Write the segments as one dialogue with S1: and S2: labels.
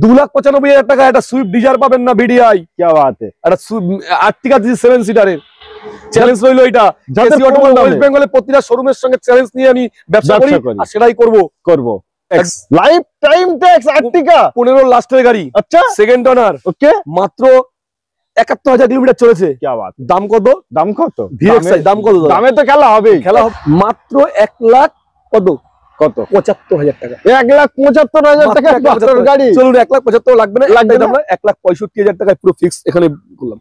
S1: 2,95,000 টাকা একটা Swift Dzire পাবেন না ভিডিআই।
S2: क्या बात है।
S1: একটা আর্টিকা 7 সিটারের চ্যালেঞ্জ রইলো এটা। ওয়েস্ট বেঙ্গলে প্রতিটা শোরুমের সঙ্গে চ্যালেঞ্জ নিয়ে আমি ব্যবসা করি আর সেটাই করব।
S2: লাইফ টাইম ট্যাক্স আর্টিকা
S1: 15 লাস্টের গাড়ি।
S2: আচ্ছা,
S1: সেকেন্ড ওনার।
S2: ওকে,
S1: মাত্র 71,000 কিলোমিটার চলেছে।
S2: क्या बात।
S1: দাম কত?
S2: ভিএক্সআই
S1: দাম কত?
S2: দামে তো খেলা হবে।
S1: মাত্র 1 লাখ কত 75,000 টাকা।
S2: 1,75,000 টাকা গাড়ি।
S1: চলুন 1,75,000 লাগবে না, 1,65,000 টাকায় পুরো ফিক্স এখানে করলাম।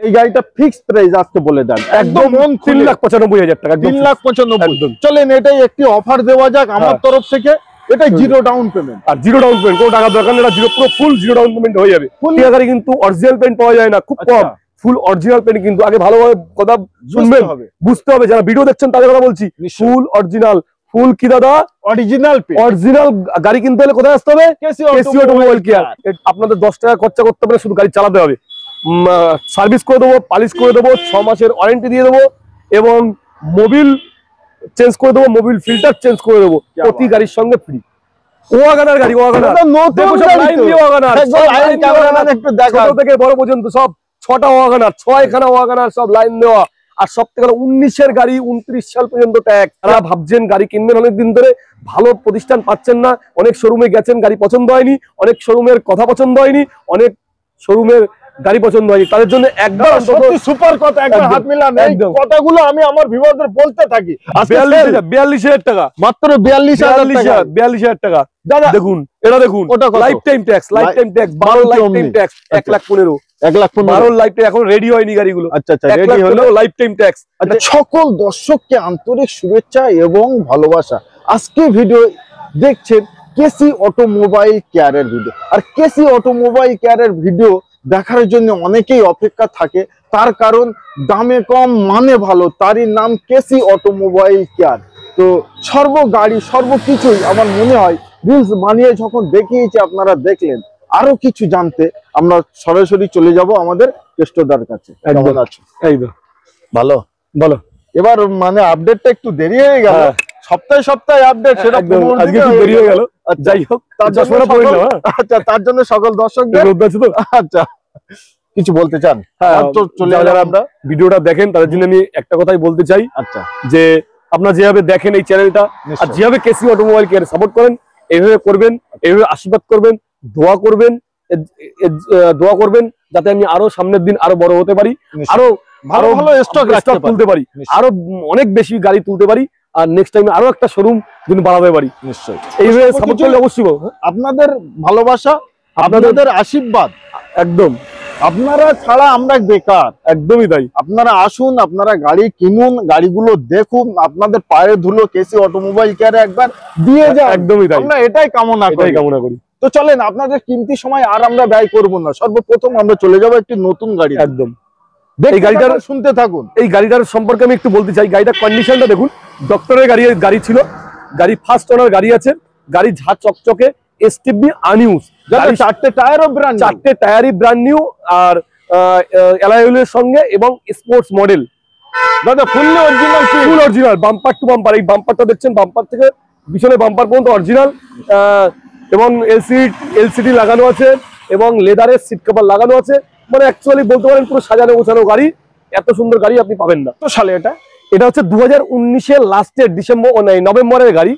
S2: এই গাড়িটা ফিক্স প্রাইস আজকে বলে দেন একদম
S1: 3,95,000 টাকা।
S2: 3,95,000। চলেন এটাই একটি অফার দেওয়া যাক আমার তরফ থেকে। এটা জিরো ডাউন পেমেন্ট।
S1: আর জিরো ডাউন পেমেন্ট কোনো টাকা দরকার নেই, এটা পুরো ফুল জিরো ডাউন পেমেন্ট হয়ে যাবে। গাড়ি কিন্তু অরিজিনাল পেন্ট পাওয়া যায় না, খুব কম। ফুল অরিজিনাল পেন্ট কিন্তু আগে ভালোভাবে কথা শুনবেন, বুঝতে হবে। যারা ভিডিও দেখছেন তাদের কথা বলছি। ফুল অরিজিনাল, ফুল কি দাদা? অরিজিনাল গাড়ি কিনতে হলে কোথায় আসতে হবে? KC automobile care. আপনাদের 10 টাকা খরচা করতে পারে, শুধু গাড়ি চালাতে হবে। সার্ভিস করে দেবো, পালিশ করে দেবো, 6 মাসের ওয়ারেন্টি দিয়ে দেবো এবং মোবিল চেঞ্জ করে দেবো, মোবিল ফিল্টার চেঞ্জ করে দেবো, প্রতি গাড়ির সঙ্গে ফ্রি। ওয়াগনার গাড়ি, ওয়াগনার ছোট থেকে বড় পর্যন্ত সব 6টা ওয়াগনার, 6খানা ওয়াগনার সব লাইন দেওয়া। আর সব থেকে 19-এর গাড়ি 29 সাল পর্যন্ত ট্যাক্স। যারা ভাবছেন গাড়ি কিনবেন অনেকদিন ধরে, ভালো প্রতিষ্ঠান পাচ্ছেন না, অনেক শোরুমে গেছেন গাড়ি পছন্দ হয়নি, অনেক শোরুমের কথা পছন্দ হয়নি, অনেক শোরুমের গাড়ি পছন্দ হয়নি, তাদের জন্য একবার
S2: সুপার কথা, একবার হাত মিলান। এই কথাগুলো আমি আমার ভিউয়ারদের বলতে থাকি।
S1: 42,000 টাকা, মাত্র 42,000 টাকা। দাদা দেখুন, এটা দেখুন, life time tax, life time tax, 12 life time tax, 1,15,000, 1,15,000 life time. এখন রেডি হয়নি গাড়িগুলো। আচ্ছা, রেডি হলো, লাইফ টাইম ট্যাক্স।
S2: সকল দর্শককে আন্তরিক শুভেচ্ছা এবং ভালোবাসা। আজকে ভিডিও দেখছেন কেসি অটোমোবাইল কেয়ারের ভিডিও। আর কেসি অটোমোবাইল কেয়ারের ভিডিও দেখার জন্য অনেকেই অপেক্ষা থাকে, তার কারণ দামে কম মানে ভালো, তারই নাম কেসি অটোমোবাইল কেয়ার। তো গাড়ি সর্বকিছুই আমার মনে হয় রিলস বানিয়ে যখন দেখিয়েছি আপনারা দেখলেন। আরো কিছু জানতে আমরা সরাসরি চলে যাব আমাদের কেষ্টদার কাছে। কেমন আছো?
S1: এই তো ভালো। বলো,
S2: এবার মানে আপডেটটা একটু দেরি হয়ে গেল, সপ্তাহে আপডেট, সেটা
S1: আজকে একটু দেরি হয়ে গেল। যাই হোক,
S2: তার জন্য সকল দর্শকদের আচ্ছা কিছু বলতে চান?
S1: চলে গেলাম আমরা। ভিডিওটা দেখেন তাদের জন্য আমি একটা কথাই বলতে চাই। আচ্ছা, যে আপনারা যেভাবে দেখেন এই চ্যানেলটা আর যেভাবে কেসি অটোমোবাইল কেয়ার সাপোর্ট করেন, এইভাবে করবেন, এইভাবে আশীর্বাদ করবেন, দোয়া করবেন যাতে আমি আরো সামনের দিন আরো বড় হতে পারি, আরো ভালো স্টক তুলতে পারি, আরো অনেক বেশি গাড়ি তুলতে পারি, আর নেক্সট টাইমে আরো একটা শোরুম কিন্তু বাড়াতে পারি। নিশ্চয়ই এইভাবে সাপোর্ট করলে অবশ্যই
S2: আপনাদের ভালোবাসা, আপনাদের আশীর্বাদ,
S1: একদম
S2: আপনারা ছাড়া আমরা বেকার।
S1: একদমই তাই।
S2: আপনারা আসুন, আপনারা গাড়ি কিনুন, গাড়িগুলো দেখুন, আপনাদের পায়ের ধুলো কেসি অটোমোবাইল কেয়ারে একবার দিয়ে যান।
S1: একদমই তাই,
S2: আমরা এটাই কামনা করি। তো চলেন, আপনাদের কিমতি সময় আর আমরা ব্যয় করব না। সর্বপ্রথম আমরা চলে যাব একটি নতুন গাড়ি।
S1: একদম,
S2: এই গাড়িটার শুনতে থাকুন।
S1: এই গাড়িটার সম্পর্কে আমি একটু বলতে চাই। গাড়িটার কন্ডিশনটা দেখুন, ডক্টরের গাড়ি ছিল, গাড়ি ফার্স্ট ওনার গাড়ি আছে, গাড়ি ঝাঁ চকচকে, এসটিভি আনইউজ,
S2: 4টে টায়ারও ব্র্যান্ড,
S1: 4টে টায়ারই ব্র্যান্ড নিউ, আর অ্যালয় হুইলের সঙ্গে এবং স্পোর্টস মডেল।
S2: দাদা fully original,
S1: full original, bumper to bumper. এই বাম্পারটা দেখছেন, বাম্পার থেকে পিছনে বাম্পার পর্যন্ত অরিজিনাল, এবং এলসিডি লাগানো আছে এবং লেদারের সিট কভার লাগানো আছে। মানে অ্যাকচুয়ালি বলতে পারেন পুরো সাজানো গোছানো গাড়ি। এত সুন্দর গাড়ি আপনি পাবেন না।
S2: তো সালে
S1: এটা হচ্ছে 2019-এর লাস্টের নভেম্বরের গাড়ি।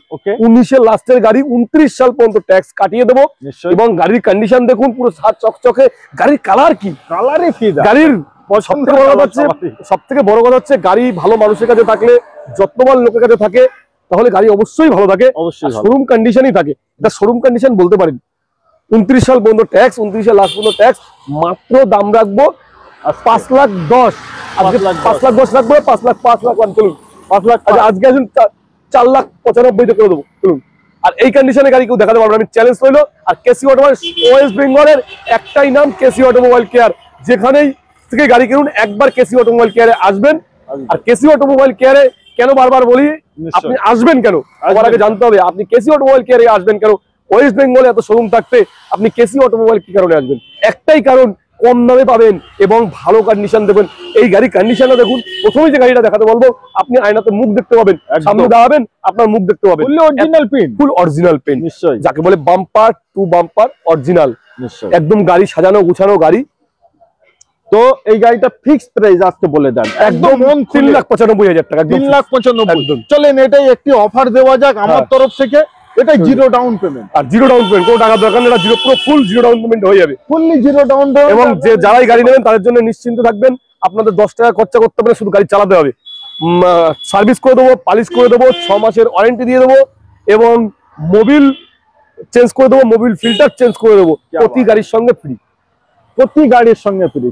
S1: 19-এর লাস্টের গাড়ি, 29 সাল পর্যন্ত ট্যাক্স কাটিয়ে দেবো। এবং গাড়ির কন্ডিশন দেখুন, পুরো সাত চকচকে। গাড়ির কালার কি,
S2: কালারই ফিদা।
S1: গাড়ির সবথেকে বড় কথা হচ্ছে গাড়ি ভালো মানুষের কাছে থাকলে, যত্নবান লোকের কাছে থাকে, তাহলে গাড়ি অবশ্যই ভালো থাকে, অবশ্যই শোরুম কন্ডিশনই থাকে। এটা শোরুম কন্ডিশন বলতে পারেন। 29 সাল পর্যন্ত ট্যাক্স, 29-এর লাস্ট পর্যন্ত ট্যাক্স। মাত্র দাম রাখবো 5,10,000। আজকে 5,10,000 রাখবো, 5,05,000 চলুন, 5,00,000। আজকে আসুন 4,95,000 করে দেবো, চলুন। আর এই কন্ডিশনে গাড়ি কেউ দেখাতে পারবে, আমি চ্যালেঞ্জ রইলো। আর কেসি অটোমোবাইল, ওয়েস্ট বেঙ্গলের একটাই নাম কেসি অটোমোবাইল কেয়ার। যেখানেই থেকে গাড়ি কিনুন, একবার কেসি অটোমোবাইল কেয়ারে আসবেন। আর কেসি অটোমোবাইল কেয়ারে কেন বারবার বলি, আপনি আসবেন কেন আমার আগে জানতে হবে। আপনি কেসি অটোমোবাইল কেয়ারে আসবেন কেন? ওয়েস্ট বেঙ্গলে এত শোরুম থাকতে আপনি কেসি অটোমোবাইল কি কারণে আসবেন? একটাই কারণ, কম দামে পাবেন এবং ভালো কন্ডিশন দেবেন। এই গাড়ির কন্ডিশনটা দেখুন। প্রথমেই যে গাড়িটা দেখাতে বলবো, আপনি আয়নাতে মুখ দেখতে পাবেন, সামনে দাঁড়াবেন আপনার মুখ দেখতে পাবেন,
S2: ফুল অরিজিনাল পেইন্ট,
S1: ফুল অরিজিনাল পেইন্ট,
S2: নিশ্চয়ই,
S1: যাকে বলে বাম্পার টু বাম্পার অরিজিনাল,
S2: নিশ্চয়ই
S1: একদম গাড়ি সাজানো গুছানো গাড়ি।
S2: তো এই গাড়িটা ফিক্সড প্রাইস আজকে বলে দেন, একদম
S1: 3,95,000 টাকা,
S2: 3,95,000। চলেন এটাই একটি অফার দেওয়া যাক আমার তরফ থেকে। এটা জিরো ডাউন পেমেন্ট,
S1: আর জিরো ডাউন পেমেন্ট, কোনো টাকা দরকার নেই, এটা জিরো, পুরো ফুল জিরো ডাউন পেমেন্ট হয়ে যাবে,
S2: ফুললি জিরো ডাউন পেমেন্ট।
S1: এবং যে যারাই গাড়ি নেবেন তাদের জন্য নিশ্চিন্ত থাকবেন, আপনাদের 10 টাকা খরচা করতে হবে না, শুধু গাড়ি চালাতে হবে। সার্ভিস করে দেবো, পালিশ করে দেবো, 6 মাসের ওয়ারেন্টি দিয়ে দেবো, এবং মোবিল চেঞ্জ করে দেবো, মোবিল ফিল্টার চেঞ্জ করে দেবো, প্রতি গাড়ির সঙ্গে ফ্রি,
S2: প্রতি গাড়ির সঙ্গে ফ্রি।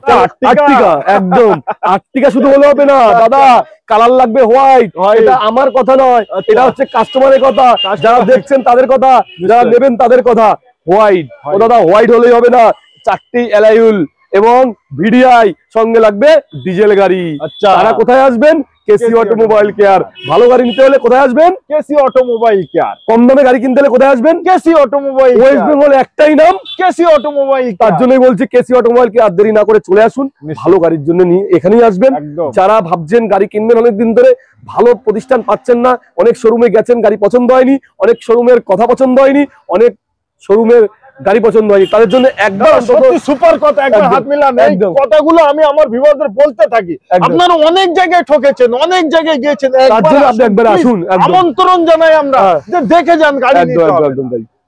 S1: আর্টিকা, একদম আর্টিকা শুধু হলে হবে না দাদা, কালার লাগবে হোয়াইট। এটা আমার কথা নয়, এটা হচ্ছে কাস্টমারের কথা, যারা দেখছেন তাদের কথা, যারা নেবেন তাদের কথা। হোয়াইট, ও দাদা হোয়াইট হলেই হবে না, 4টি অ্যালাইউল এবং ভিডিআই, সঙ্গে লাগবে ডিজেল গাড়ি।
S2: আচ্ছা,
S1: তারা কোথায় আসবেন? KC automobile care. ভালো গাড়ি নিতে হলে কোথায় আসবেন?
S2: KC automobile care.
S1: কম দামে গাড়ি কিনতে হলে কোথায় আসবেন?
S2: KC automobile.
S1: ওয়েস্ট বেঙ্গল একটাই নাম,
S2: কেসি অটোমোবাইল।
S1: তার জন্যই বলছি কেসি অটোমোবাইল কেয়ার, দেরি না করে চলে আসুন, ভালো গাড়ির জন্য নিয়ে এখানেই আসবেন। যারা ভাবছেন গাড়ি কিনবেন অনেকদিন ধরে, ভালো প্রতিষ্ঠান পাচ্ছেন না, অনেক শোরুমে গেছেন গাড়ি পছন্দ হয়নি, অনেক শোরুমের কথা পছন্দ হয়নি, অনেক শোরুমের গাড়ি পছন্দ হয়নি, তাদের জন্য একবার
S2: সত্যি সুপার কথা, একবার হাত মিলান। এই কথাগুলো আমি আমার ভিউয়ারদের বলতে থাকি, আপনারা অনেক জায়গায় ঠকেছেন, অনেক জায়গায় গিয়েছেন,
S1: তার জন্য আপনি একবার আসুন,
S2: আমন্ত্রণ জানাই আমরা যে দেখে যান গাড়ি নিতে হবে,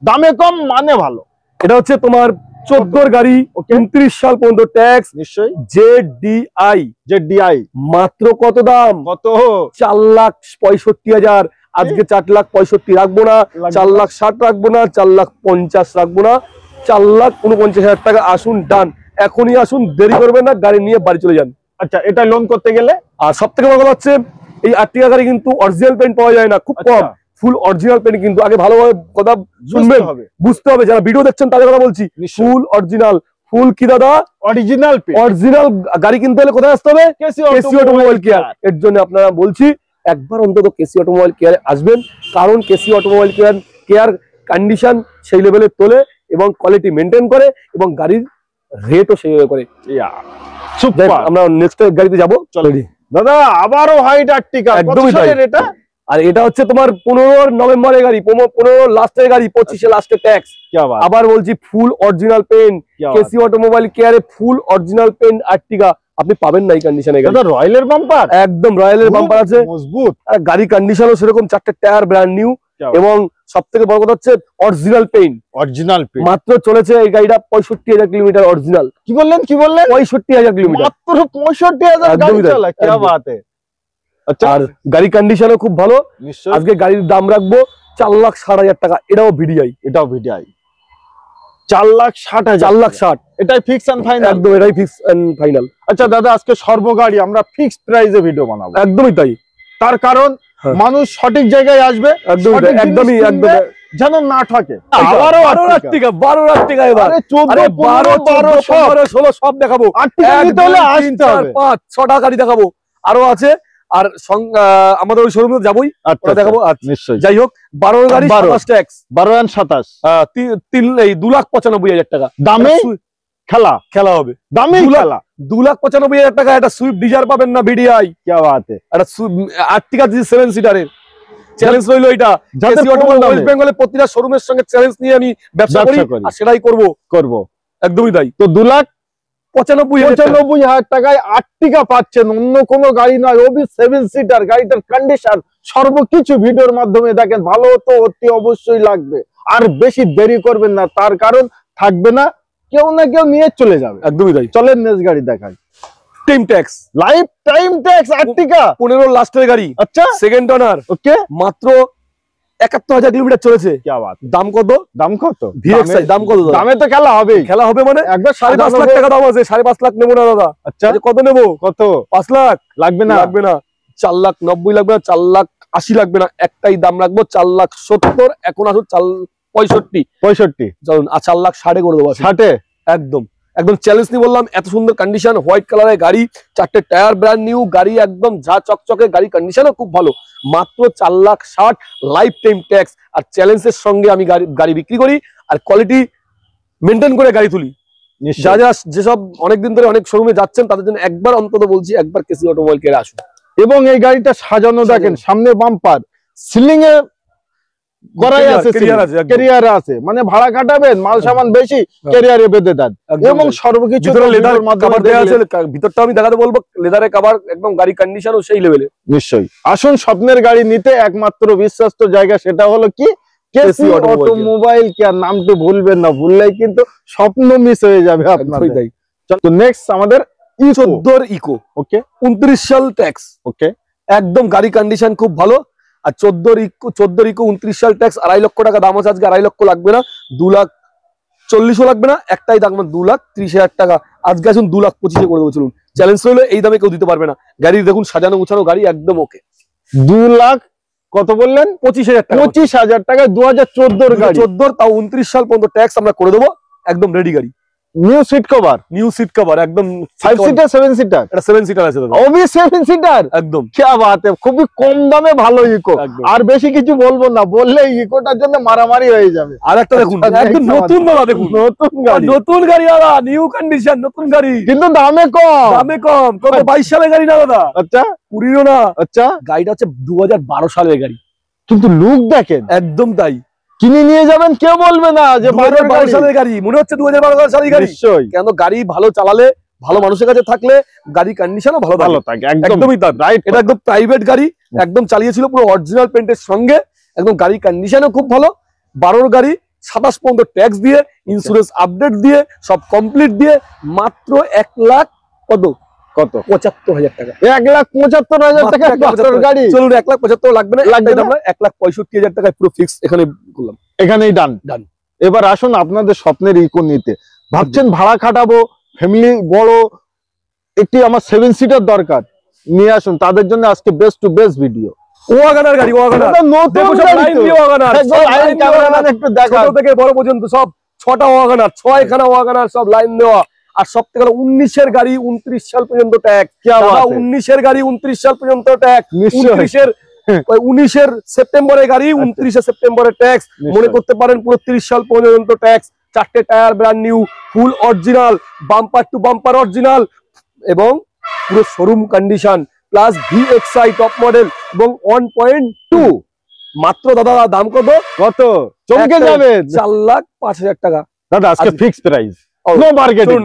S2: দামে কম মানে ভালো।
S1: এটা হচ্ছে তোমার 14 গাড়ি, 29 সাল পর্যন্ত ট্যাক্স,
S2: নিশ্চয়ই
S1: জেডিআই মাত্র কত দাম?
S2: কত?
S1: 4,65,000। আজকে 4,65,000 রাখবো না, 4,60,000 রাখবো না, 4,50,000 রাখবো না, 4,49,000 টাকা। আসুন, ডান, এখনই আসুন, দেরি করবেন না, গাড়ি নিয়ে বাড়ি চলে যান।
S2: আচ্ছা, এটা লোন করতে গেলে?
S1: আর সব থেকে বড় কথা হচ্ছে এই আর্টিকা গাড়ি কিন্তু অরিজিনাল পেইন্ট পাওয়া যায় না, খুব কম, ফুল অরিজিনাল পেইন্ট। কিন্তু আগে ভালোভাবে কথা শুনবেন, বুঝতে হবে, যারা ভিডিও দেখছেন তাদের কথা বলছি, ফুল অরিজিনাল। ফুল কি দাদা?
S2: Original paint.
S1: অরিজিনাল গাড়ি কিনতে হলে কোথায় আসতে হবে? KC automobile care. এর জন্য আপনারা বলছি একবার অন্তত কেসি অটোমোবাইল কেয়ারে আসবেন, কারণ কেসি অটোমোবাইল কেয়ার কন্ডিশন সেই লেভেলে তোলে এবং কোয়ালিটি মেনটেন করে এবং গাড়ির রেটও সেইভাবে করে। আমরা নেক্সট গাড়িতে যাবো, চলো
S2: দাদা। আবারও হাইট আর্টিকা,
S1: একদমই তাই।
S2: এটা
S1: আর এটা হচ্ছে তোমার 15 নভেম্বরের গাড়ি, 15 লাস্টের গাড়ি, 25 লাস্টে ট্যাক্স। আবার বলছি full original paint, KC automobile কেয়ারে ফুল অরিজিনাল পেইন্ট আর্টিকা আপনি পাবেন না এই কন্ডিশনে।
S2: দাদা রয়্যালের বাম্পার,
S1: একদম রয়্যালের বাম্পার আছে,
S2: মজবুত।
S1: আর গাড়ি কন্ডিশনও সেরকম, 4টে টায়ার ব্র্যান্ড নিউ, এবং সবথেকে বড় কথা হচ্ছে অরিজিনাল পেইন্ট।
S2: অরিজিনাল পেইন্ট
S1: মাত্র চলেছে এই গাড়িটা 65,000 কিলোমিটার অরিজিনাল।
S2: কি বললেন?
S1: 65,000 কিলোমিটার,
S2: মাত্র 65,000 গাড়ি চালা, কি বাত है। আচ্ছা,
S1: আর গাড়ি কন্ডিশনও খুব ভালো। আজকে গাড়ির দাম রাখবো 4,60,000 টাকা। এটাও ভিডিআই,
S2: 4,60,000।
S1: 4,60,000
S2: এটাই ফিক্স এন্ড ফাইনাল?
S1: একদম, এটাই ফিক্স এন্ড ফাইনাল।
S2: আচ্ছা দাদা, আজকে সর্বগাড়ি আমরা ফিক্সড প্রাইসে ভিডিও বানাবো।
S1: একদমই তাই,
S2: তার কারণ মানুষ সঠিক জায়গায় আসবে,
S1: একদমই
S2: যেন না ঠকে।
S1: আবারও 12 টাকা এবার,
S2: 14, 15, 12,
S1: 16 সব দেখাবো। 5-6টা গাড়ি দেখাবো, আরো আছে। আর আমাদের ওই শোরুমে যাবোই, দেখাবো।
S2: নিশ্চয়ই।
S1: যাই হোক, 12 গাড়ি 27 ট্যাক্স,
S2: 12 and 27,
S1: 2,95,000 টাকা
S2: দামে খেলা হবে। দামে খেলা
S1: 2,95,000 টাকা। একটা সুইফট ডিজায়ার পাবেন না ভিডিআই,
S2: কি বাত है।
S1: একটা আর্টিকা 7 সিটারের চ্যালেঞ্জ রইলো। এটা ওয়েস্ট বেঙ্গলে প্রতিটা শোরুমের সঙ্গে চ্যালেঞ্জ নিয়ে আমি ব্যবসা করি, আর সেটাই করব। একদমই তাই।
S2: তো 2,95,000 টাকায় আর্টিকা পাচ্ছেন, অন্য কোনো গাড়ি নয়, ওবি 7 সিটার। গাড়িটার কন্ডিশন সর্বকিছু ভিডিওর মাধ্যমে দেখেন, ভালো তো অতি অবশ্যই লাগবে। আর বেশি দেরি করবেন না, তার কারণ থাকবে না, কেউ না কেউ নিয়ে চলে যাবে।
S1: একদমই তাই।
S2: চলেন নেক্সট গাড়ি দেখাই।
S1: Time tax,
S2: life time tax আর্টিকা
S1: 15 লাস্টের গাড়ি।
S2: আচ্ছা,
S1: সেকেন্ড ওনার।
S2: ওকে,
S1: মাত্র 71,000 কিলোমিটার চলেছে।
S2: কি বাত।
S1: দাম কত?
S2: ভিএক্সআই
S1: দাম কত?
S2: দামে তো খেলা হবে।
S1: খেলা হবে মানে
S2: একবার
S1: 5.5 লাখ টাকা দাম আছে। 5.5 লাখ নেবো না দাদা।
S2: আচ্ছা,
S1: কত নেবো?
S2: কত?
S1: 5 লাখ
S2: লাগবে না?
S1: 4,90,000 লাগবে না, 4,80,000 লাগবে না, একটাই দাম রাখবো 4,70,000। এখন আসুন 65 চলুন, আর 4,60,000 করে দেবো।
S2: 60
S1: একদম চ্যালেঞ্জ নিয়ে বললাম। এত সুন্দর কন্ডিশন, হোয়াইট কালারের গাড়ি, 4টে টায়ার ব্র্যান্ড নিউ, গাড়ি একদম ঝা চকচকে, গাড়ি কন্ডিশনও খুব ভালো। মাত্র 4,60,000 লাইফ টাইম ট্যাক্স। আর চ্যালেঞ্জের সঙ্গে আমি গাড়ি বিক্রি করি, আর কোয়ালিটি মেনটেন করে গাড়ি তুলি। যা যা যেসব অনেকদিন ধরে অনেক শোরুমে যাচ্ছেন তাদের জন্য একবার অন্তত বলছি, একবার কেসি অটোমোবাইল কেয়ারে আসুন।
S2: এবং এই গাড়িটা সাজানো দেখেন, সামনে বাম্পার, সিলিং এ করাই আছে, ক্যারিয়ার আছে, মানে ভাড়া কাটাবেন, মাল সামান বেশি, ক্যারিয়ারে বেঁধে দেন। এবং সর্বকিছু
S1: লেদার কভার দেয়া আছে, ভিতরটা আমি দেখাতে বলবো, লেদারে কভার, একদম গাড়ি কন্ডিশনও সেই লেভেলে।
S2: নিশ্চয়ই আসুন স্বপ্নের গাড়ি নিতে একমাত্র বিশ্বস্ত জায়গা, সেটা হলো কি কেসি অটোমোবাইল কেয়ার। নামটি ভুলবেন না, ভুললেই কিন্তু স্বপ্ন মিস হয়ে যাবে আপনাদের। তো নেক্সট আমাদের
S1: ই14 ইকো, ওকে 29 সাল ট্যাক্স, ওকে একদম গাড়ি কন্ডিশন খুব ভালো। আর 14 ইকো 29 সাল ট্যাক্স, 2.5 লক্ষ টাকা দাম আছে আজকে। 2.5 লক্ষ লাগবে না, 2,40,000 লাগবে না, একটাই দাম 2,30,000 টাকা। আজকে আসুন 2,25,000 করে দেবো, চলুন চ্যালেঞ্জ রইলো, এই দামে কেউ দিতে পারবে না। গাড়ি দেখুন সাজানো গুছানো গাড়ি, একদম ওকে।
S2: 2 লাখ কত বললেন?
S1: 25,000 টাকা।
S2: 25,000 টাকা 2014 গাড়ি,
S1: 14 তাও 29 সাল পর্যন্ত ট্যাক্স আমরা করে দেবো, একদম রেডি গাড়ি।
S2: নিউ সিট কভার
S1: একদম
S2: 5 সিটার 7 সিটার,
S1: এটা 7 সিটার আছে দাদা,
S2: ওবি 7 সিটার,
S1: একদম
S2: কি বাত है, খুবই কম দামে ভালো ইকো। আর বেশি কিছু বলবো না, বললে ইকোটার জন্য মারামারি হয়ে যাবে।
S1: আর একটা দেখুন, একদম নতুন দাদা, দেখুন নতুন গাড়ি দাদা, নিউ কন্ডিশন, নতুন গাড়ি,
S2: কিন্তু দামে কম।
S1: কত 22 সালের গাড়ি না দাদা?
S2: আচ্ছা
S1: 20 না,
S2: আচ্ছা
S1: গাড়িটা হচ্ছে 2012 সালের গাড়ি,
S2: কিন্তু লুক দেখেন
S1: একদম তাই।
S2: কিনে নিয়ে যাবেন, কেউ বলবে না যে
S1: 2012 সালের গাড়ি, মনে হচ্ছে 2012 সালের গাড়ি।
S2: নিশ্চয়ই,
S1: কেন গাড়ি ভালো চালালে, ভালো মানুষের কাছে থাকলে গাড়ি কন্ডিশনও ভালো থাকে, একদমই তাই। এটা একদম প্রাইভেট গাড়ি, একদম চালিয়েছিল পুরো অরিজিনাল পেন্টের সঙ্গে, একদম গাড়ি কন্ডিশনও খুব ভালো। 12 গাড়ি, 27 পর্যন্ত ট্যাক্স দিয়ে, ইন্স্যুরেন্স আপডেট দিয়ে, সব কমপ্লিট দিয়ে, মাত্র 1 লাখ কত 75,000 টাকা।
S2: 1,75,000 টাকা গাড়ি।
S1: চলুন 1,75,000 লাগবে না, 1,65,000 টাকায় পুরো ফিক্স এখানে করলাম,
S2: এখানেই ডান। এবার আসুন আপনাদের স্বপ্নের ইকো নিতে। ভাবছেন ভাড়া খাটাবো, ফ্যামিলি বড়, একটি আমার 7 সিটার দরকার, নিয়ে আসুন তাদের জন্য আজকে best to best video.
S1: WagonR গাড়ি,
S2: নতুন গাড়ি, একটু দেখা
S1: ছোট থেকে বড় পর্যন্ত সব 6টা ওয়াগনার, 6খানা ওয়াগনার, সব লাইন দেওয়া। আর সব থেকে 19-এর গাড়ি, 29 সাল পর্যন্ত ট্যাক্স। 19-এর গাড়ি, 29 সাল পর্যন্ত ট্যাক্স। 19-এর সেপ্টেম্বরের গাড়ি, 29 সেপ্টেম্বরের ট্যাক্স। মনে করতে পারেন পুরো 30 সাল পর্যন্ত ট্যাক্স। 4টে tyre brand new, full original, bumper to bumper original, এবং পুরো showroom condition, plus VXI top model এবং 1.2। মাত্র দাদা দাম কত
S2: চমকে যাবেন,
S1: 4,05,000 টাকা
S2: দাদা আজকে ফিক্সড প্রাইস, নো মার্কেটিং।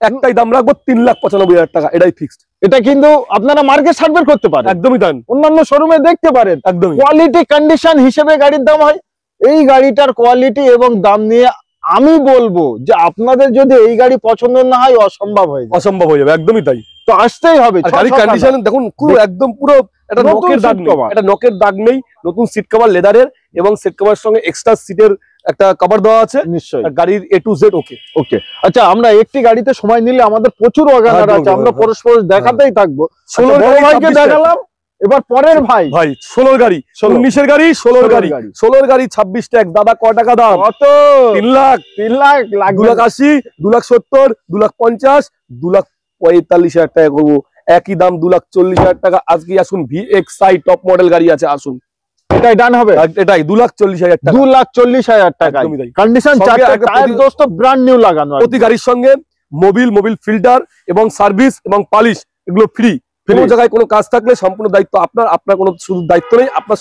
S1: একটাই দাম রাখবো 3,95,000 টাকা, এটাই ফিক্সড।
S2: এটা কিন্তু আপনারা মার্কেট সার্ভে করতে পারেন,
S1: একদমই তাই,
S2: অন্যান্য শোরুমে দেখতে পারেন,
S1: একদমই
S2: কোয়ালিটি কন্ডিশন হিসেবে গাড়ির দাম হয়। এই গাড়িটার কোয়ালিটি এবং দাম নিয়ে আমি বলবো যে আপনাদের যদি এই গাড়ি পছন্দ না হয়, অসম্ভব হয়ে যাবে,
S1: একদমই তাই।
S2: তো আসতেই হবে।
S1: গাড়ি কন্ডিশন দেখুন, একদম পুরো এটা নকের দাগ নেই, এটা নকের দাগ নেই, নতুন সিট কভার লেদারের, এবং সিট কভার সঙ্গে এক্সট্রা সিটের একটা কভার দেওয়া আছে।
S2: নিশ্চয়ই
S1: গাড়ির A to Z ওকে।
S2: আচ্ছা, আমরা একটি গাড়িতে সময় নিলে আমাদের প্রচুর ওয়াগনার আছে, আমরা পরস্পর দেখাতেই থাকবো।
S1: 16
S2: ভাইকে দেখালাম, এবার পরের ভাই
S1: 16 গাড়ি, 19-এর গাড়ি, 16 গাড়ি, 16 গাড়ি 26 ট্যাক্স। দাদা ক টাকা দাম?
S2: কত?
S1: 3 লাখ, 2,80,000, 2,70,000, 2,50,000, 2,45,000 টাকা করবো। একই দাম 2,40,000 টাকা। আজকে আসুন, VXI টপ মডেল গাড়ি আছে, আসুন
S2: এটাই ডান হবে।
S1: এটাই 2,40,000 টাকা,
S2: 2,40,000 টাকা কন্ডিশন, 4টে টায়ার দোস্ত ব্র্যান্ড নিউ লাগানো।
S1: প্রতি গাড়ির সঙ্গে মোবিল ফিল্টার এবং সার্ভিস এবং পালিশ, এগুলো ফ্রি। কোনো জায়গায় কোনো কাজ থাকলে সম্পূর্ণ দায়িত্ব আপনার কোনো শুধু দায়িত্ব নেই, আপনার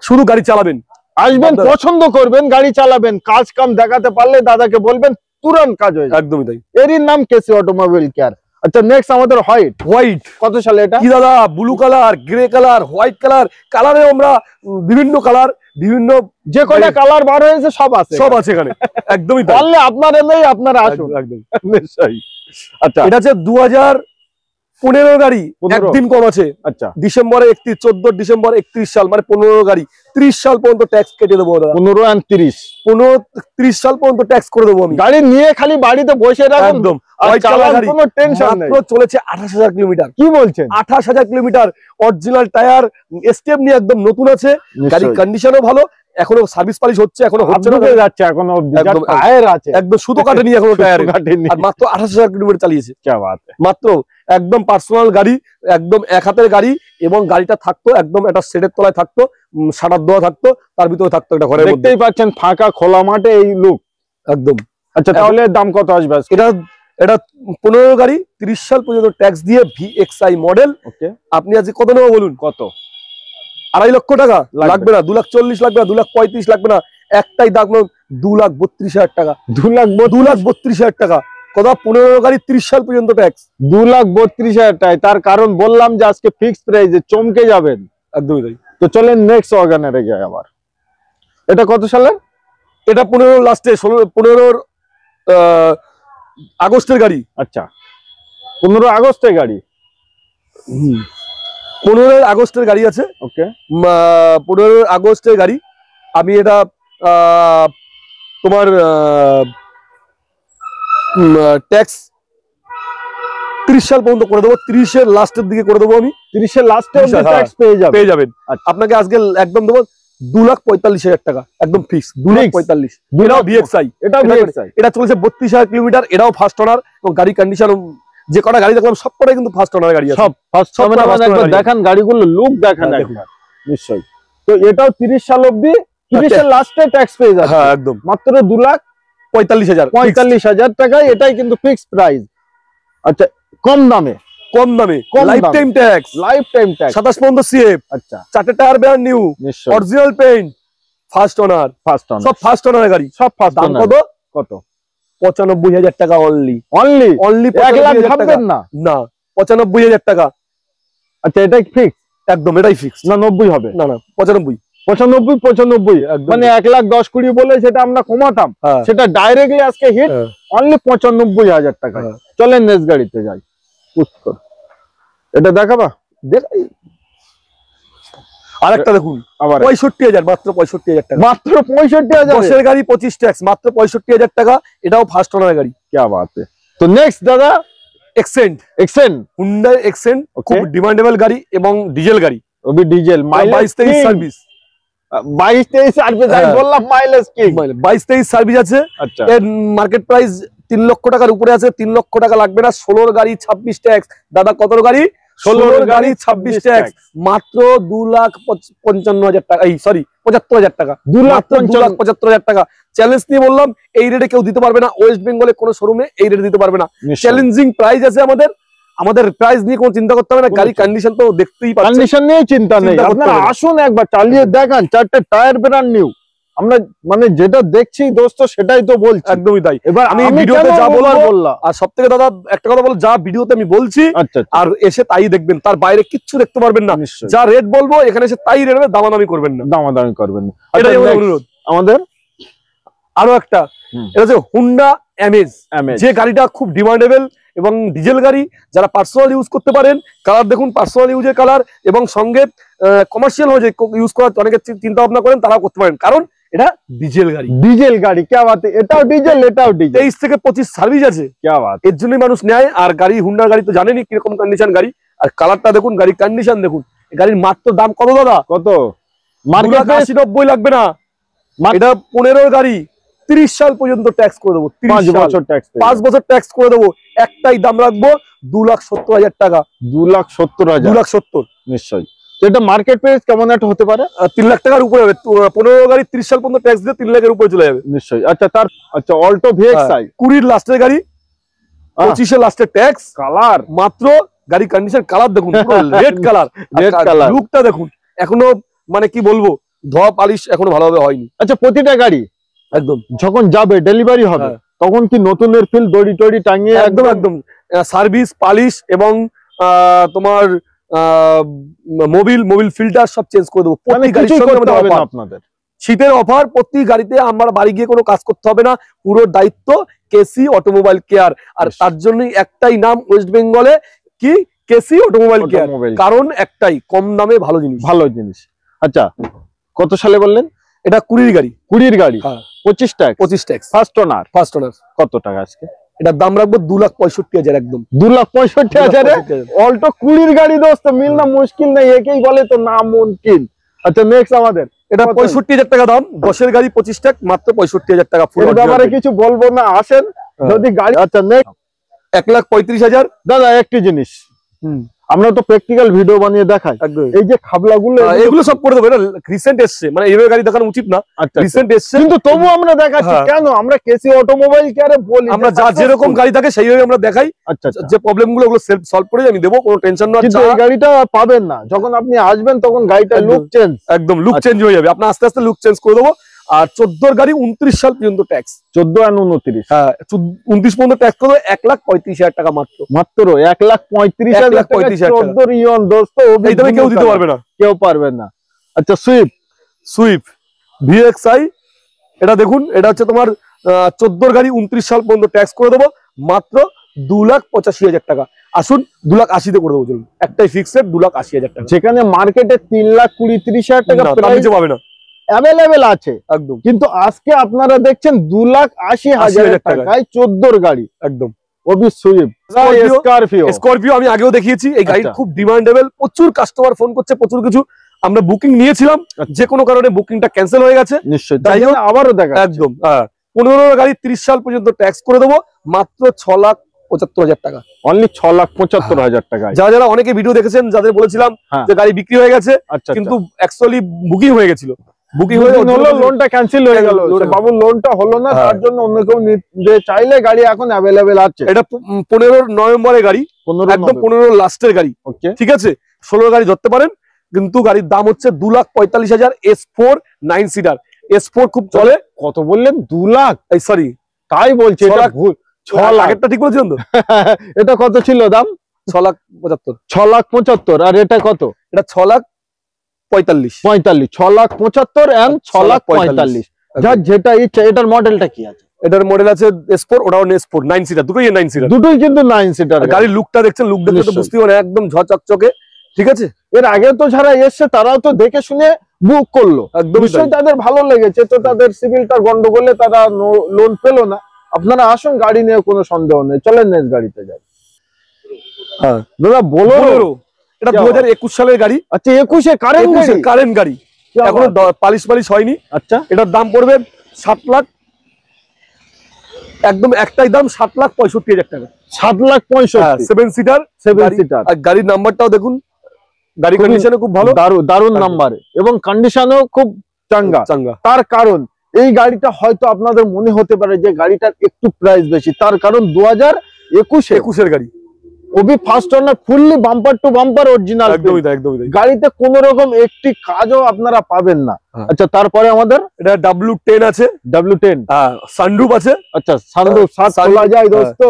S1: শুধু গাড়ি চালাবেন,
S2: আসবেন, পছন্দ করবেন, গাড়ি চালাবেন, কাজ কাম দেখাতে পারলে দাদাকে বলবেন, তুরন্ত কাজ হয়ে যাবে।
S1: একদমই তাই,
S2: এরই নাম কেসি অটোমোবাইল কেয়ার। আচ্ছা, নেক্সট আমাদের হোয়াইট। কত সালে এটা?
S1: কি দাদা, blue colour, grey colour, white colour, কালারে আমরা বিভিন্ন কালার, বিভিন্ন
S2: যে কয়টা কালার বার হয়েছে সব আছে
S1: এখানে, একদমই তাই।
S2: পারলে আপনার নেই, আপনারা আসুন,
S1: একদম
S2: নিশ্চয়ই। আচ্ছা,
S1: এটা হচ্ছে 2015 গাড়ি, একদিন কম আছে।
S2: আচ্ছা,
S1: ডিসেম্বরে 14 ডিসেম্বর 31 সাল, মানে 15 গাড়ি, 30 সাল পর্যন্ত ট্যাক্স কেটে দেবো।
S2: 15 আর 30,
S1: 30 সাল পর্যন্ত ট্যাক্স করে দেবো আমি।
S2: গাড়ি নিয়ে খালি বাড়িতে বসে রাখুন,
S1: একদম
S2: কোনো টেনশন নেই।
S1: মাত্র চলেছে 28,000 কিলোমিটার।
S2: কি বলছেন?
S1: 28,000 কিলোমিটার, অরিজিনাল টায়ার, স্টেপ নিয়ে একদম নতুন আছে, গাড়ির কন্ডিশনও ভালো, এখনো সার্ভিস পালিশ হচ্ছে, এখনো হচ্ছে না,
S2: যাচ্ছে, এখনো টায়ার আছে,
S1: একদম সুতো কাটেনি এখনো টায়ার, আর মাত্র 28,000 কিলোমিটার চালিয়েছে।
S2: কি বাত,
S1: মাত্র একদম পার্সোনাল গাড়ি, একদম এক হাতের গাড়ি, এবং গাড়িটা থাকতো একদম একটা শেডের তলায় থাকতো, শাটার দেওয়া থাকতো, তার ভিতরে থাকতো একটা ঘরের মধ্যে।
S2: দেখতেই পাচ্ছেন ফাঁকা খোলা মাঠে এই লুক,
S1: একদম
S2: আচ্ছা তাহলে দাম কত আসবে?
S1: এটা এটা 15 গাড়ি 30 সাল পর্যন্ত ট্যাক্স দিয়ে VXI মডেল।
S2: ওকে,
S1: আপনি আজকে কত নেবো বলুন?
S2: কত?
S1: 2.5 লক্ষ টাকা লাগবে না, 2,40,000 লাগবে না, 2,35,000 লাগবে না, একটাই দাম 2,32,000 টাকা। 2,32,000 টাকা। কথা 15 গাড়ি 30 সাল পর্যন্ত ট্যাক্স
S2: 2,32,000 টাকা। তার কারণ বললাম যে আজকে ফিক্সড প্রাইসে চমকে যাবেন।
S1: একদমই তাই।
S2: তো চলেন নেক্সট ওয়াগনারে যাই। আবার এটা কত সালের?
S1: এটা 15 লাস্টে 15 আগস্টের গাড়ি।
S2: আচ্ছা 15 আগস্টের গাড়ি।
S1: 15 আগস্টের গাড়ি আছে।
S2: ওকে
S1: 15 আগস্টের গাড়ি। আমি এটা তোমার ট্যাক্স 30 সাল পর্যন্ত করে দেবো, 30-এর লাস্টের দিকে করে দেবো আমি।
S2: 30-এর লাস্টে ট্যাক্স পেয়ে যাবেন।
S1: আপনাকে আজকে একদম দেবো 2,45,000 টাকা, একদম ফিক্স 2,45,000। এটাও VXI, এটা চলেছে 32,000 কিলোমিটার। এটাও ফার্স্ট ওনার এবং গাড়ি কন্ডিশন, যে কটা গাড়ি দেখলাম সব কটাই কিন্তু ফার্স্ট ওনার গাড়ি আছে।
S2: সব ফার্স্ট ওনার। দেখেন গাড়িগুলো লুক দেখেন একবার। নিশ্চয়ই। তো এটাও 30 সাল অবধি 30-এর লাস্টে ট্যাক্স পেয়ে যাচ্ছে।
S1: হ্যাঁ একদম,
S2: মাত্র 2,45,000 টাকায়। এটাই কিন্তু ফিক্সড প্রাইস। আচ্ছা কম দামে লাইফ টাইম ট্যাক্স 27 পর্যন্ত CF। আচ্ছা
S1: 4টে tyre brand new, original paint, first owner, সব ফার্স্ট ওনার গাড়ি, সব ফার্স্ট ওনার। কত? 95,000 টাকা অনলি
S2: 1 লাখ ভাববেন না,
S1: 95,000 টাকা।
S2: আচ্ছা এটাই ফিক্স?
S1: একদম এটাই ফিক্স।
S2: না 90 হবে?
S1: না 95
S2: মানে 1,10,20,20 বলে সেটা আমরা কমাতাম, সেটা ডাইরেক্টলি আজকে হিট অনলি 95,000 টাকা। চলেন নেক্সট গাড়িতে যাই। এটা দেখাবা?
S1: আরেকটা দেখুন, আবার 65,000, মাত্র 65,000 টাকা।
S2: মাত্র 65,000?
S1: 10-এর গাড়ি 25 ট্যাক্স, মাত্র 65,000 টাকা। এটাও ফার্স্ট ওনার গাড়ি।
S2: क्या बात है। তো নেক্সট দাদা
S1: এক্সেন্ট, হুন্ডাই এক্সেন্ট, খুব ডিমান্ডেবল গাড়ি এবং ডিজেল গাড়ি।
S2: Obi diesel,
S1: 22-23 service.
S2: 22-23 সার্ভিস আমি বললাম মাইলেজ কি?
S1: 22-23 সার্ভিস আছে।
S2: আচ্ছা
S1: এর মার্কেট প্রাইস 3 লক্ষ টাকার উপরে আছে। 3 লক্ষ টাকা লাগবে না। 16 গাড়ি 26 ট্যাক্স। দাদা কত গাড়ি? 16 গাড়ি 26 ট্যাক্স, মাত্র 2,55,000 টাকা। এই সরি 75,000 টাকা, 2,75,000 টাকা। চ্যালেঞ্জ নিয়ে বললাম, এই রেটে কেউ দিতে পারবে না। ওয়েস্ট বেঙ্গলে কোনো শোরুমে এই রেটে দিতে পারবে না। চ্যালেঞ্জিং প্রাইস আছে আমাদের প্রাইস নিয়ে কোনো চিন্তা করতে হবে না। গাড়ি কন্ডিশন তো দেখতেই পাচ্ছেন,
S2: কন্ডিশন নিয়ে চিন্তা নেই। আপনারা আসুন একবার চালিয়ে দেখান। 4টে টায়ার ব্র্যান্ড নিউ। আমরা মানে যেটা দেখছি দোস্ত সেটাই তো বলছি।
S1: একদমই তাই।
S2: এবার আমি ভিডিওতে যা বললাম,
S1: আর সবথেকে দাদা একটা কথা বল, যা ভিডিওতে আমি বলছি আর এসে তাই দেখবেন, তার বাইরে কিচ্ছু দেখতে পারবেন না। যা রেট বলবো এখানে এসে তাই রেট হবে, দামাদামি করবেন না। এটাই আমার অনুরোধ।
S2: আমাদের
S1: আরো একটা, এটা হচ্ছে হুন্ডা অ্যামেজ। যে গাড়িটা খুব ডিমান্ডেবল এবং ডিজেল গাড়ি, যারা পার্সোনাল ইউজ করতে পারেন। কালার দেখুন, পার্সোনাল ইউজের কালার, এবং সঙ্গে কমার্শিয়াল হয়ে ইউজ করার অনেকে চিন্তা ভাবনা করেন, তারাও করতে পারেন, কারণ এটা ডিজেল গাড়ি। क्या बात है। এটাও ডিজেল, এটাও ডিজেল। 23 থেকে 25 সার্ভিস আছে। क्या बात। এর জন্যই মানুষ নেয়। আর গাড়ি, হুন্ডার গাড়ি তো জানেনই কিরকম কন্ডিশন গাড়ি। আর কালারটা দেখুন, গাড়ির কন্ডিশন দেখুন। গাড়ির মাত্র দাম কত দাদা? কত? মার্কেট 80-90 লাগবে না। এটা 15 গাড়ি, 30 সাল পর্যন্ত ট্যাক্স করে দেবো। 5 বছর ট্যাক্স করে দেবো। একটাই দাম রাখবো 2,70,000 টাকা। 2,70,000 নিশ্চয়ই। এটা মার্কেট প্রাইস কেমন একটা হতে পারে? 3 লাখ টাকার উপরে হবে। 15 গাড়ি 30 সাল পর্যন্ত ট্যাক্স দিয়ে 3 লাখের উপরে চলে যাবে নিশ্চয়ই। আচ্ছা অল্টো VXI 20 লাস্টের গাড়ি, 25 লাস্টের ট্যাক্স। কালার মাত্র, গাড়ি কন্ডিশন, কালার দেখুন, রেড কালার, লুকটা দেখুন। এখনো মানে কি বলবো, ধোয়া পালিশ এখনো ভালোভাবে হয়নি। আচ্ছা প্রতিটা গাড়ি একদম যখন যাবে ডেলিভারি হবে তখন কি নতুনের ফিল দড়ি টড়ি টাঙিয়ে? একদম সার্ভিস, পালিশ এবং তোমার মোবিল ফিল্টার সব চেঞ্জ করে দেবো। আপনাদের শীতের অফার, প্রতি গাড়িতে আমার বাড়ি গিয়ে কোনো কাজ করতে হবে না। পুরো দায়িত্ব কেসি অটোমোবাইল কেয়ার। আর তার জন্যই একটাই নাম ওয়েস্ট বেঙ্গলে, কি কেসি অটোমোবাইল কেয়ার। কারণ একটাই, কম দামে ভালো জিনিস। আচ্ছা কত সালে বললেন? এটা 20 গাড়ি। 25 ট্যাক্স। ফার্স্ট ওনার কত টাকা আজকে? এটার দাম রাখবো 2,65,000 একদম। 2,65,000 অল্টো 20 গাড়ি দোস্ত, মিলনা মুশকিল নেই। একেই বলে তো না মুমকিন। আচ্ছা নেক্সট আমাদের এটা 65,000 টাকা দাম। 10-এর গাড়ি 25 ট্যাক্স, মাত্র 65,000 টাকা। এর ব্যাপারে কিছু বলবো না, আসেন যদি গাড়ি। আচ্ছা নেক্সট 1,35,000 দাদা। একটি জিনিস
S2: আমরা তো প্র্যাকটিক্যাল ভিডিও বানিয়ে দেখাই। এই যে খাবলাগুলো
S1: এগুলো সব করে দেবো, এটা রিসেন্ট এসছে, মানে এইভাবে গাড়ি দেখানো উচিত না, রিসেন্ট এসছে,
S2: কিন্তু তবু আমরা দেখাচ্ছি কেন? আমরা কেসি অটোমোবাইল কেয়ারে বলি,
S1: আমরা যা যেরকম গাড়ি থাকে সেইভাবে আমরা দেখাই।
S2: আচ্ছা,
S1: যে প্রবলেম গুলো ওগুলো সেলফ সলভ করে আমি দেবো, কোনো টেনশন না।
S2: কিন্তু এই গাড়িটা পাবেন না, যখন আপনি আসবেন তখন গাড়িটা লুক চেঞ্জ,
S1: একদম লুক চেঞ্জ হয়ে যাবে, আপনার আস্তে আস্তে লুক চেঞ্জ করে দেবো। আর 14 গাড়ি 29 সাল পর্যন্ত ট্যাক্স,
S2: 14 আর 29,
S1: হ্যাঁ 29 পর্যন্ত ট্যাক্স করে 1,35,000 টাকা মাত্র
S2: 1,35,000 টাকা। 14 রিয়ন দোস্ত,
S1: এই দামে কেউ দিতে পারবে না,
S2: কেউ পারবে না। আচ্ছা, সুইফট
S1: VXI, এটা দেখুন, এটা হচ্ছে তোমার 14 গাড়ি 29 সাল পর্যন্ত ট্যাক্স করে দেবো মাত্র 2,85,000 টাকা। আসুন 2,80,000 করে দেবো, চলুন, একটাই ফিক্সড 2,80,000 টাকা,
S2: যেখানে মার্কেটে 3,20,30,000 টাকা প্রাইস
S1: পাবে না,
S2: অ্যাভেলেবেল আছে
S1: একদম।
S2: কিন্তু আজকে আপনারা দেখছেন 2,80,000 টাকায় 14 গাড়ি,
S1: একদম।
S2: ওবি সুইফট, স্করপিও
S1: আমি আগেও দেখিয়েছি, এই গাড়ি খুব ডিমান্ডেবল, প্রচুর কাস্টমার ফোন করছে, প্রচুর কিছু আমরা বুকিং নিয়েছিলাম, যে কোনো কারণে বুকিংটা ক্যান্সেল হয়ে গেছে,
S2: নিশ্চয়ই তাই জন্য আবারও দেখা
S1: একদম। 15 গাড়ি 30 সাল পর্যন্ত ট্যাক্স করে দেবো মাত্র 6,75,000 টাকা,
S2: অনলি 6,75,000 টাকা।
S1: যারা অনেকে ভিডিও দেখেছেন, যাদের বলেছিলাম যে গাড়ি বিক্রি হয়ে গেছে, কিন্তু অ্যাকচুয়ালি বুকিং হয়ে গেছিল, বুকিং হয়ে হলো,
S2: লোনটা ক্যান্সেল হয়ে গেল, বাবু লোনটা হলো না, তার জন্য অন্য কেউ নিতে চাইলে গাড়ি এখন অ্যাভেলেবেল আছে।
S1: এটা 15 নভেম্বরের গাড়ি, একদম 15 লাস্টের গাড়ি, ঠিক আছে, 16 গাড়ি ধরতে পারেন, কিন্তু গাড়ির দাম হচ্ছে 2,45,000, S4 9 সিটার, S4 খুব চলে। কত বললেন? 2 লাখ, সরি
S2: তাই বলছি, এটা ভুল,
S1: 6 লাখ, এটা ঠিক বলেছিলেন তো?
S2: এটা কত ছিল দাম?
S1: 6,75,000,
S2: 6,75,000, আর এটা কত?
S1: এটা 6,45,000,
S2: 6,75,000 and 6,45,000, যার যেটা ইচ্ছা। এটার মডেলটা কি আছে?
S1: এটার মডেল আছে S4, ওটাও S4 9 সিটার, দুটোই 9 সিটার,
S2: দুটোই কিন্তু 9 সিটার।
S1: গাড়ির লুকটা দেখছেন, লুক দেখলে তো বুঝতেই পারেন, একদম ঝকঝকে, ঠিক আছে।
S2: এর আগে তো যারা এসছে তারাও তো দেখে শুনে বুক করলো, নিশ্চয়ই তাদের ভালো লেগেছে, তো তাদের সিভিলটা গন্ডগোলে তারা লোন পেলো না। আপনারা আসুন, গাড়ি নিয়ে কোনো সন্দেহ নেই, চলেন নেক্সট গাড়িতে যাই।
S1: হ্যাঁ
S2: দাদা, বোলেরো,
S1: এটা 2021 সালের গাড়ি।
S2: আচ্ছা, 21
S1: কারেন্ট গাড়ি, এখনো পালিশ হয়নি। আচ্ছা, এটার দাম পড়বে 7 লাখ, একদম একটাই দাম 7,65,000 টাকা,
S2: 7,65,000,
S1: 7 সিটার,
S2: 7 সিটার।
S1: আর গাড়ির নাম্বারটাও দেখুন, গাড়ি কন্ডিশনে খুব ভালো,
S2: দারুণ নাম্বার, এবং কন্ডিশনও খুব চাঙ্গা। তার কারণ এই গাড়িটা হয়তো আপনাদের মনে হতে পারে যে গাড়িটার একটু প্রাইস বেশি, তার কারণ 2021
S1: গাড়ি,
S2: ওবি first owner, fully bumper to bumper original,
S1: একদমই
S2: গাড়িতে কোনো রকম একটি কাজও আপনারা পাবেন না। আচ্ছা, তারপরে আমাদের
S1: এটা W10 আছে,
S2: W10,
S1: সানরুফ আছে।
S2: আচ্ছা, সানরুফ খোলা যায় দোস্ত,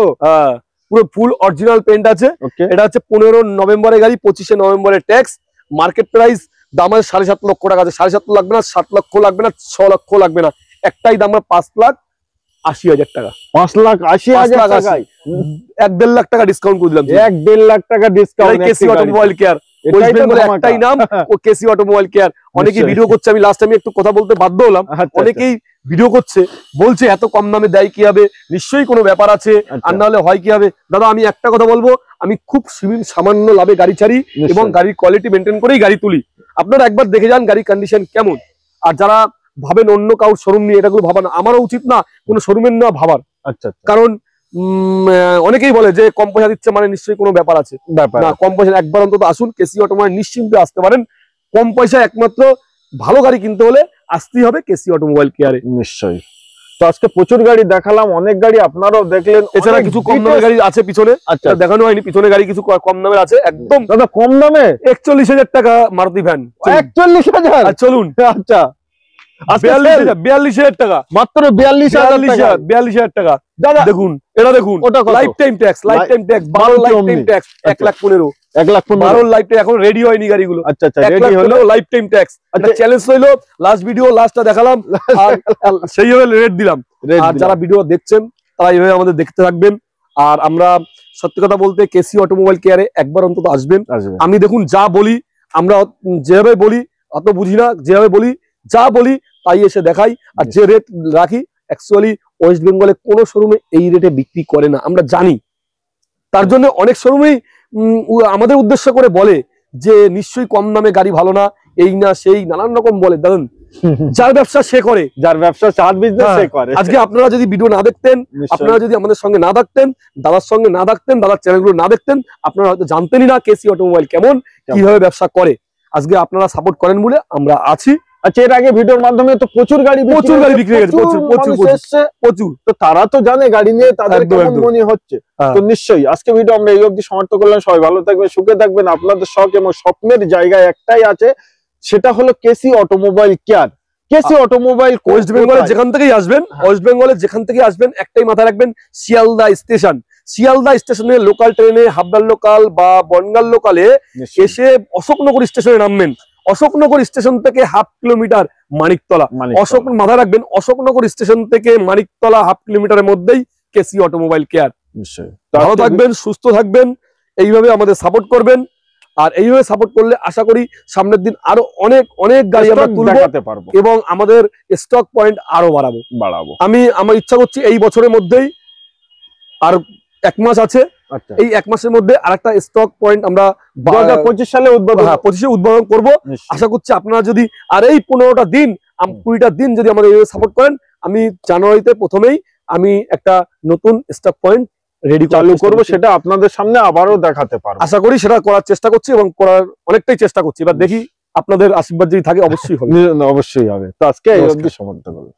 S1: পুরো ফুল অরিজিনাল পেন্ট আছে। এটা হচ্ছে 15 নভেম্বরের গাড়ি, 25 নভেম্বরের ট্যাক্স, মার্কেট প্রাইস দাম আছে 7.5 লক্ষ টাকা, আছে 7.5 লাগবে না, 7 লক্ষ লাগবে না, 6 লক্ষ লাগবে না, একটাই দাম 5,80,000 টাকা,
S2: 5,80,000 টাকায়
S1: 1.5 লাখ টাকা ডিসকাউন্ট করে দিলাম,
S2: 1.5 লাখ টাকা discount.
S1: KC automobile care, west বেঙ্গলের একটাই নাম, ও কেসি অটোমোবাইল কেয়ার। অনেকেই ভিডিও করছে, আমি লাস্ট টাইমে একটু কথা বলতে বাধ্য হলাম, অনেকেই ভিডিও করছে, বলছে এত কম দামে দেয় কি হবে, নিশ্চয়ই কোনো ব্যাপার আছে, আর না হলে হয় কি হবে। দাদা, আমি একটা কথা বলবো, আমি খুব সামান্য লাভে গাড়ি ছাড়ি এবং গাড়ির কোয়ালিটি মেনটেন করেই গাড়ি তুলি। আপনারা একবার দেখে যান গাড়ির কন্ডিশন কেমন। আর যারা ভাবেন অন্য কারোর শোরুম নিয়ে, এটাগুলো ভাবা না, আমারও উচিত না কোনো শোরুমের নেওয়া ভাবার। আচ্ছা, কারণ অনেকেই বলে যে কম পয়সা দিচ্ছে মানে নিশ্চয়ই কোনো ব্যাপার আছে, না, কম পয়সা একবার অন্তত আসুন, কেসি অটোমোবাইল নিশ্চিন্তে আসতে পারেন। কম পয়সায় একমাত্র ভালো গাড়ি কিনতে হলে আসতেই হবে কেসি অটোমোবাইল কেয়ারে।
S2: নিশ্চয়ই। তো আজকে প্রচুর গাড়ি দেখালাম, অনেক গাড়ি আপনারাও দেখলেন,
S1: এছাড়া কিছু কম দামের গাড়ি আছে পিছনে। আচ্ছা, দেখানো হয়নি, পিছনে গাড়ি কিছু কম দামের আছে, একদম
S2: দাদা কম দামে
S1: 41,000 টাকা মারুতি ভ্যান,
S2: 41,000,
S1: চলুন।
S2: আচ্ছা,
S1: 42,000 টাকা মাত্র, 42,000 টাকা। দাদা দেখুন, এটা দেখুন, life time tax, 12 life time tax, 1,15,000, 1,15,000 life time, এখন রেডি হয়নি গাড়িগুলো। আচ্ছা, রেডি হলো, লাইফ টাইম ট্যাক্স। চ্যালেঞ্জ হইলো, লাস্ট ভিডিও লাস্টটা দেখালাম, আর সেইভাবে রেট দিলাম। আর যারা ভিডিও দেখছেন তারা এইভাবে আমাদের দেখতে থাকবেন। আর আমরা সত্যি কথা বলতে কেসি অটোমোবাইল কেয়ারে একবার অন্তত আসবেন। আমি দেখুন যা বলি, আমরা যেভাবে বলি অত বুঝি না, যেভাবে বলি যা বলি তাই এসে দেখাই। আর যে রেট রাখি, অ্যাকচুয়ালি ওয়েস্ট বেঙ্গলে কোনো শোরুমে এই রেটে বিক্রি করে না, আমরা জানি। তার জন্য অনেক শোরুমেই আমাদের উদ্দেশ্য করে বলে যে নিশ্চয়ই কম দামে গাড়ি ভালো না, এই না সেই নানান রকম বলে। দেখুন, যার ব্যবসা সে করে,
S2: যার ব্যবসা চার বিজনেস সে করে।
S1: আজকে আপনারা যদি ভিডিও না দেখতেন, আপনারা যদি আমাদের সঙ্গে না থাকতেন, দাদার সঙ্গে না থাকতেন, দাদার চ্যানেলগুলো না দেখতেন, আপনারা হয়তো জানতেনই না কেসি অটোমোবাইল কেমন, কিভাবে ব্যবসা করে। আজকে আপনারা সাপোর্ট করেন বলে আমরা আছি।
S2: আচ্ছা, এর আগে ভিডিওর মাধ্যমে তো প্রচুর গাড়ি বিক্রি হয়ে গেছে, প্রচুর। তো তারা তো জানে গাড়ি নিয়ে তাদের কেমন মনে হচ্ছে। তো নিশ্চয়ই আজকে ভিডিও আমরা এই অবধি সমাপ্ত করলাম। সবাই ভালো থাকবেন, সুখে থাকবেন। আপনাদের শখ এবং স্বপ্নের জায়গায় একটাই আছে, সেটা হলো KC automobile care. KC automobile
S1: west বেঙ্গলের যেখান থেকেই আসবেন, ওয়েস্ট বেঙ্গলের যেখান থেকে আসবেন, একটাই মাথায় রাখবেন, শিয়ালদা স্টেশন। শিয়ালদা স্টেশনে লোকাল ট্রেনে, হাবড়ার লোকাল বা বনগাঁ লোকালে এসে অশোকনগর স্টেশনে নামবেন। অশোকনগর স্টেশন থেকে হাফ কিলোমিটার মানিকতলা। মাথায় রাখবেন, অশোকনগর স্টেশন থেকে মানিকতলা হাফ কিলোমিটারের মধ্যেই কেসি অটোমোবাইল কেয়ার। ভালো থাকবেন, সুস্থ থাকবেন, এইভাবে আমাদের সাপোর্ট করবেন। আর এইভাবে সাপোর্ট করলে আশা করি সামনের দিন আরো অনেক অনেক গাড়ি আমরা তুলবো এবং আমাদের স্টক পয়েন্ট আরো বাড়াবো। আমি আমার ইচ্ছা করছি এই বছরের মধ্যেই, আর 1 মাস আছে, এই 1 মাসের মধ্যে আরেকটা স্টক পয়েন্ট আমরা
S2: 2025 সালে
S1: উদ্বোধন করব। আশা করছি আপনারা যদি আর এই 15টা দিন 20টা দিন যদি আমাদের এইভাবে সাপোর্ট করেন, আমি জানুয়ারিতে প্রথমেই আমি একটা নতুন স্টক পয়েন্ট রেডি
S2: চালু করব, সেটা আপনাদের সামনে আবারও দেখাতে পারবো।
S1: আশা করি সেটা করার চেষ্টা করছি এবং করার অনেকটাই চেষ্টা করছি। এবার দেখি আপনাদের আশীর্বাদ যদি থাকে অবশ্যই হবে।
S2: অবশ্যই হবে। তো আজকে এই অবধি সমাপ্ত করব।